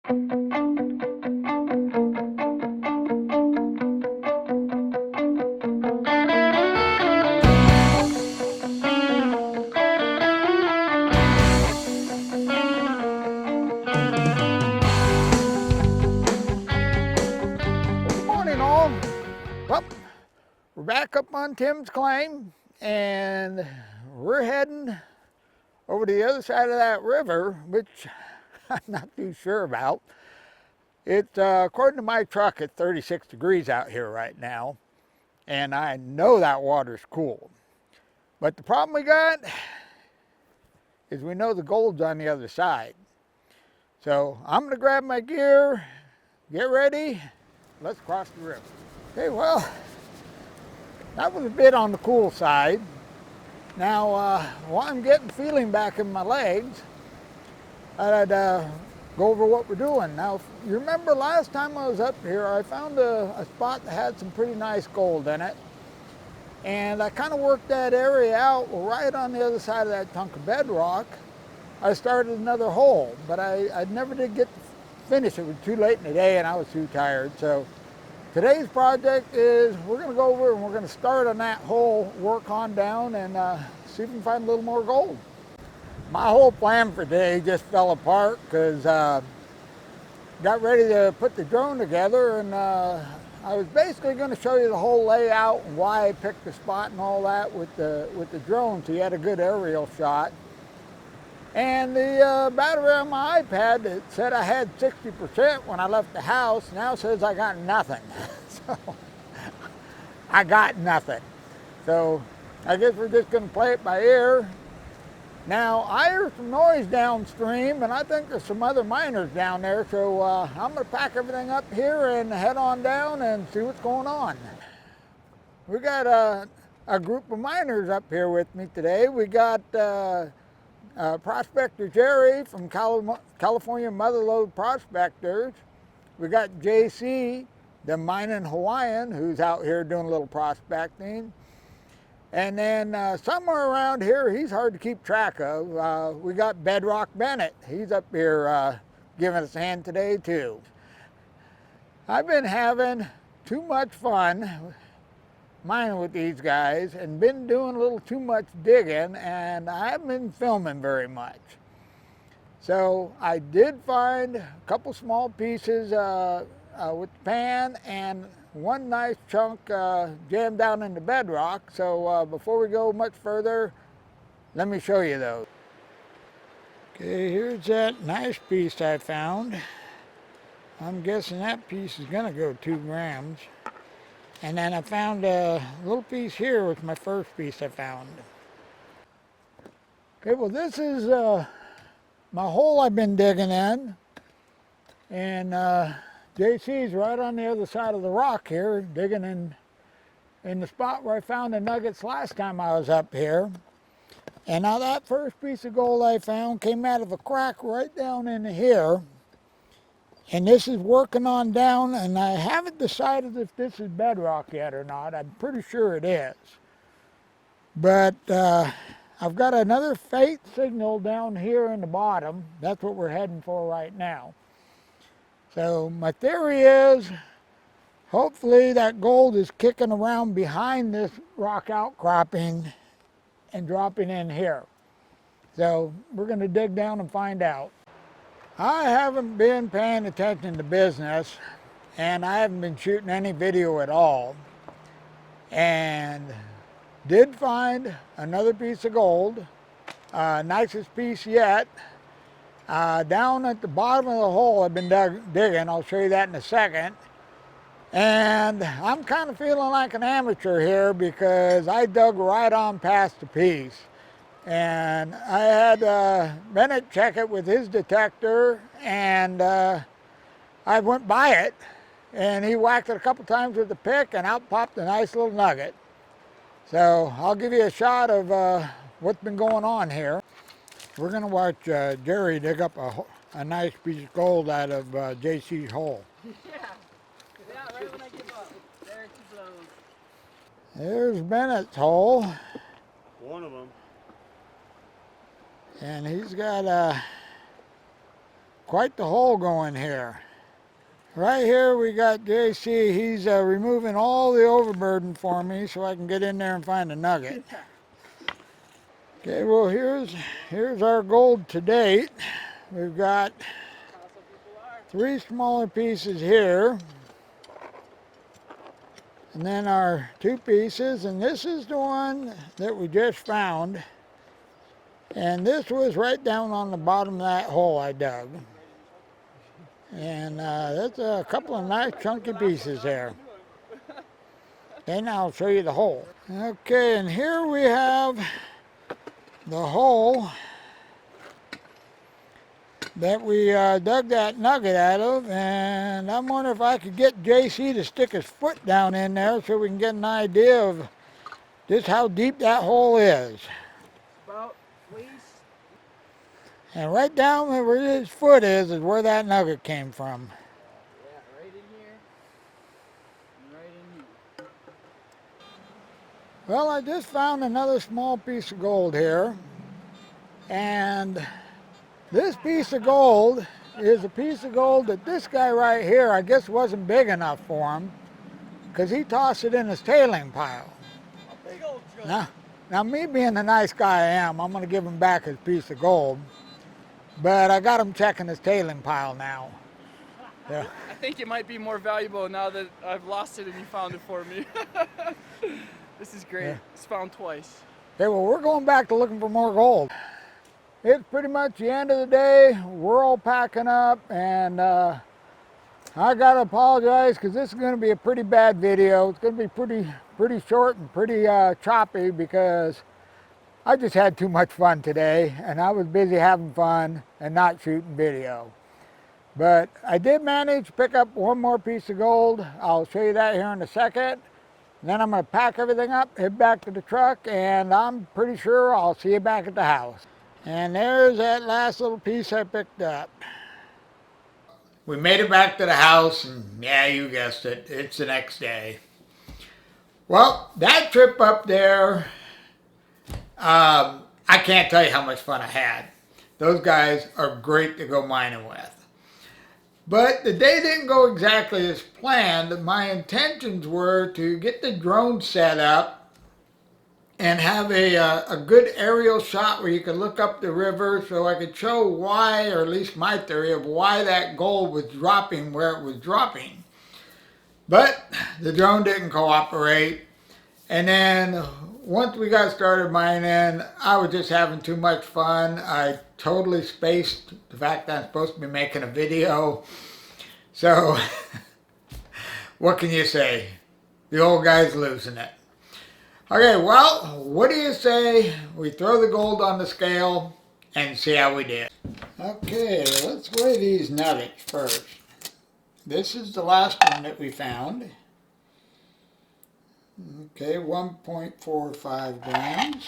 Well, we're back up on Tim's claim, and we're heading over to the other side of that river, which I'm not too sure about. It's, according to my truck, it's 36 degrees out here right now, and I know that water's cool. But the problem we got is we know the gold's on the other side. So I'm gonna grab my gear, get ready, let's cross the river. Okay, well, that was a bit on the cool side. Now, while I'm getting feeling back in my legs, I'd go over what we're doing. Now, you remember last time I was up here, I found a spot that had some pretty nice gold in it. And I kind of worked that area out right on the other side of that chunk of bedrock. I started another hole, but I never did get to finish. It was too late in the day and I was too tired. So today's project is we're going to go over and we're going to start on that hole, work on down, and see if we can find a little more gold. My whole plan for today just fell apart because got ready to put the drone together, and I was basically going to show you the whole layout and why I picked the spot and all that with the drone, so you had a good aerial shot. And the battery on my iPad, it said I had 60% when I left the house, now says I got nothing. So I got nothing. So I guess we're just going to play it by ear. Now, I hear some noise downstream, and I think there's some other miners down there, so I'm going to pack everything up here and head on down and see what's going on. We got a group of miners up here with me today. We got Prospector Jerry from California Motherlode Prospectors. We got JC, the mining Hawaiian, who's out here doing a little prospecting. And then somewhere around here, he's hard to keep track of, we got Bedrock Bennett. He's up here giving us a hand today too. I've been having too much fun mining with these guys and been doing a little too much digging, and I haven't been filming very much. So I did find a couple small pieces with the pan and one nice chunk jammed down in the bedrock. So before we go much further, let me show you those. Okay, here's that nice piece I found. I'm guessing that piece is gonna go 2 grams. And then I found a little piece here with my first piece I found. Okay, well this is my hole I've been digging in. And JC's right on the other side of the rock here, digging in the spot where I found the nuggets last time I was up here. And now that first piece of gold I found came out of a crack right down in here. And this is working on down, and I haven't decided if this is bedrock yet or not. I'm pretty sure it is. But I've got another faint signal down here in the bottom. That's what we're heading for right now. So my theory is, hopefully that gold is kicking around behind this rock outcropping and dropping in here. So we're going to dig down and find out. I haven't been paying attention to business, and I haven't been shooting any video at all. And did find another piece of gold, nicest piece yet. Down at the bottom of the hole I've been digging, I'll show you that in a second. And I'm kind of feeling like an amateur here because I dug right on past the piece. And I had Bennett check it with his detector, and I went by it, and he whacked it a couple times with the pick, and out popped a nice little nugget. So I'll give you a shot of what's been going on here. We're going to watch Jerry dig up a nice piece of gold out of JC's hole. Yeah, right when I give up. There she blows. There's Bennett's hole. One of them. And he's got quite the hole going here. Right here we got JC. He's removing all the overburden for me so I can get in there and find a nugget. Okay, well here's our gold to date. We've got 3 smaller pieces here. And then our 2 pieces, and this is the one that we just found. And this was right down on the bottom of that hole I dug. And that's a couple of nice chunky pieces there. Okay, now I'll show you the hole. Okay, and here we have the hole that we dug that nugget out of, and I'm wondering if I could get JC to stick his foot down in there so we can get an idea of just how deep that hole is. About waist. And right down where his foot is where that nugget came from. Yeah, right in here. And right in here. Well, I just found another small piece of gold here, and this piece of gold is a piece of gold that this guy right here, I guess, wasn't big enough for him because he tossed it in his tailing pile. Now me being the nice guy I am, I'm going to give him back his piece of gold, but I got him checking his tailing pile now. Yeah. I think it might be more valuable now that I've lost it and you found it for me. This is great. Yeah. It's found twice. Okay, well, we're going back to looking for more gold. It's pretty much the end of the day. We're all packing up, and I gotta apologize because this is going to be a pretty bad video. It's going to be pretty short and pretty choppy because I just had too much fun today, and I was busy having fun and not shooting video. But I did manage to pick up one more piece of gold. I'll show you that here in a second. And then I'm going to pack everything up, head back to the truck, and I'm pretty sure I'll see you back at the house. And there's that last little piece I picked up. We made it back to the house, and yeah, you guessed it, it's the next day. Well, that trip up there, I can't tell you how much fun I had. Those guys are great to go mining with. But the day didn't go exactly as planned. My intentions were to get the drone set up and have a good aerial shot where you could look up the river so I could show why, or at least my theory of why that gold was dropping where it was dropping. But the drone didn't cooperate. And then once we got started mining, I was just having too much fun. I totally spaced the fact that I'm supposed to be making a video. So, what can you say? The old guy's losing it. Okay, well, what do you say we throw the gold on the scale and see how we did? Okay, let's weigh these nuggets first. This is the last one that we found. Okay, 1.45 grams.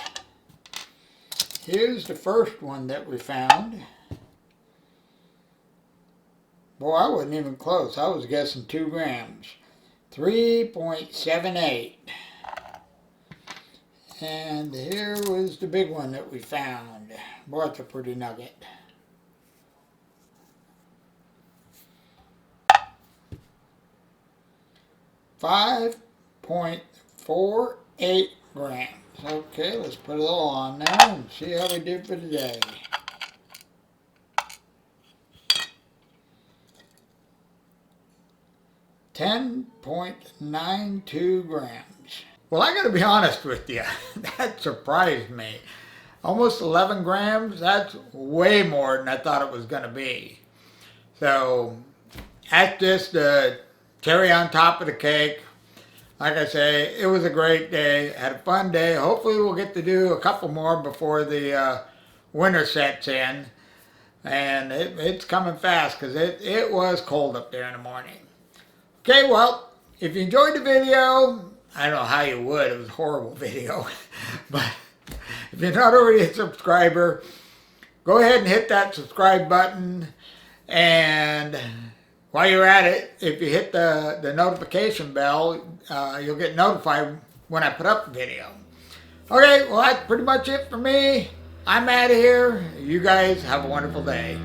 Here's the first one that we found. Boy, I wasn't even close. I was guessing 2 grams. 3.78. And here was the big one that we found. Boy, it's a pretty nugget. 5.48 grams. Okay, let's put it all on there and see how we did for today. 10.92 grams. Well, I gotta be honest with you, that surprised me. Almost 11 grams, that's way more than I thought it was gonna be. So, that's just the cherry on top of the cake. Like I say, it was a great day, had a fun day. Hopefully we'll get to do a couple more before the winter sets in. And it's coming fast because it was cold up there in the morning. Okay, well, if you enjoyed the video, I don't know how you would, it was a horrible video, but if you're not already a subscriber, go ahead and hit that subscribe button, and while you're at it, if you hit the notification bell, you'll get notified when I put up a video. Okay, well, that's pretty much it for me. I'm out of here. You guys have a wonderful day.